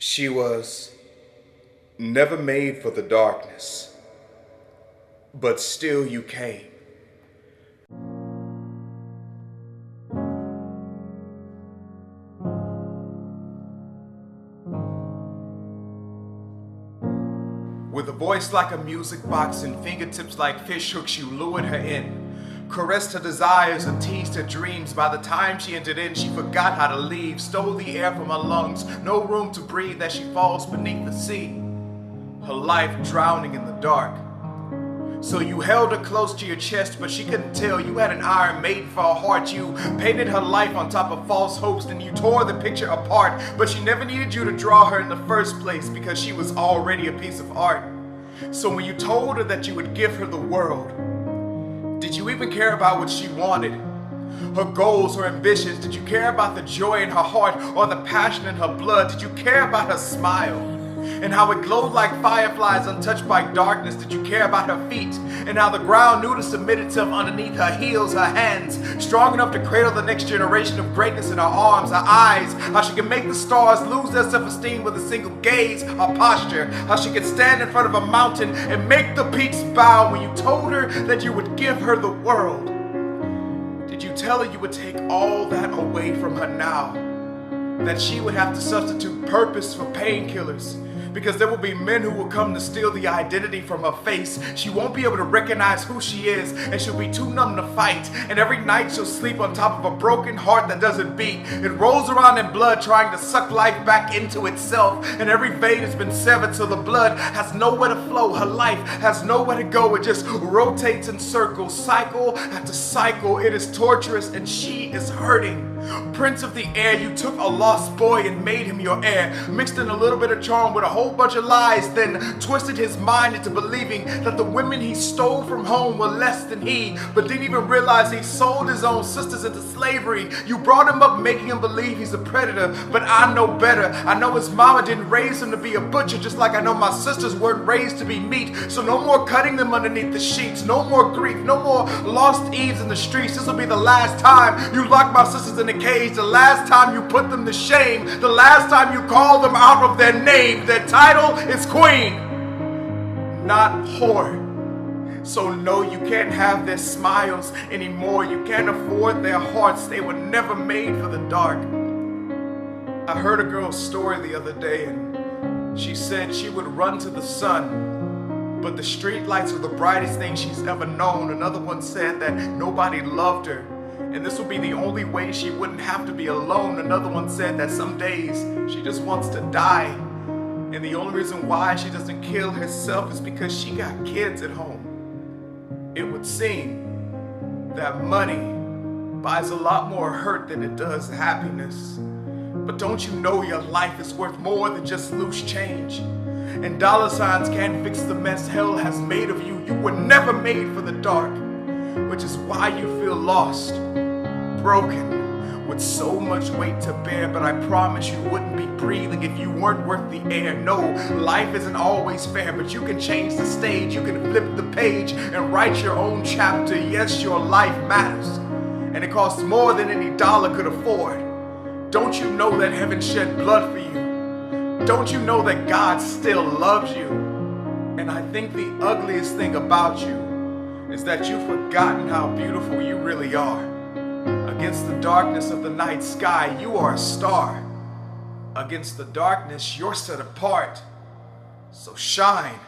She was never made for the darkness, but still you came. With a voice like a music box and fingertips like fish hooks, you lured her in, caressed her desires and teased her dreams. By the time she entered in, she forgot how to leave, stole the air from her lungs, no room to breathe as she falls beneath the sea, her life drowning in the dark. So you held her close to your chest, but she couldn't tell you had an iron maiden for a heart. You painted her life on top of false hopes, and you tore the picture apart. But she never needed you to draw her in the first place because she was already a piece of art. So when you told her that you would give her the world, did you even care about what she wanted? Her goals, her ambitions? Did you care about the joy in her heart or the passion in her blood? Did you care about her smile and how it glowed like fireflies untouched by darkness? Did you care about her feet and how the ground knew to submit itself underneath her heels, her hands strong enough to cradle the next generation of greatness in her arms, her eyes, how she could make the stars lose their self-esteem with a single gaze, her posture, how she could stand in front of a mountain and make the peaks bow? When you told her that you would give her the world, did you tell her you would take all that away from her now? That she would have to substitute purpose for painkillers? Because there will be men who will come to steal the identity from her face. She won't be able to recognize who she is, and she'll be too numb to fight. And every night she'll sleep on top of a broken heart that doesn't beat. It rolls around in blood trying to suck life back into itself. And every vein has been severed so the blood has nowhere to flow. Her life has nowhere to go. It just rotates in circles, cycle after cycle. It is torturous and she is hurting. Prince of the air, you took a lost boy and made him your heir. Mixed in a little bit of charm with a whole bunch of lies, then twisted his mind into believing that the women he stole from home were less than he, but didn't even realize he sold his own sisters into slavery. You brought him up making him believe he's a predator, but I know better. I know his mama didn't raise him to be a butcher, just like I know my sisters weren't raised to be meat. So no more cutting them underneath the sheets, no more grief, no more lost eves in the streets. This will be the last time you lock my sisters in a cage, the last time you put them to shame, the last time you call them out of their name. Their title is queen, not whore. So no, you can't have their smiles anymore. You can't afford their hearts. They were never made for the dark. I heard a girl's story the other day, and she said she would run to the sun, but the street lights were the brightest thing she's ever known. Another one said that nobody loved her, and this would be the only way she wouldn't have to be alone. Another one said that some days she just wants to die, and the only reason why she doesn't kill herself is because she got kids at home. It would seem that money buys a lot more hurt than it does happiness. But don't you know your life is worth more than just loose change? And dollar signs can't fix the mess hell has made of you. You were never made for the dark, which is why you feel lost, broken, with so much weight to bear. But I promise you wouldn't be breathing if you weren't worth the air. No, life isn't always fair, but you can change the stage. You can flip the page and write your own chapter. Yes, your life matters, and it costs more than any dollar could afford. Don't you know that heaven shed blood for you? Don't you know that God still loves you? And I think the ugliest thing about you is that you've forgotten how beautiful you really are. Against the darkness of the night sky, you are a star. Against the darkness, you're set apart. So shine.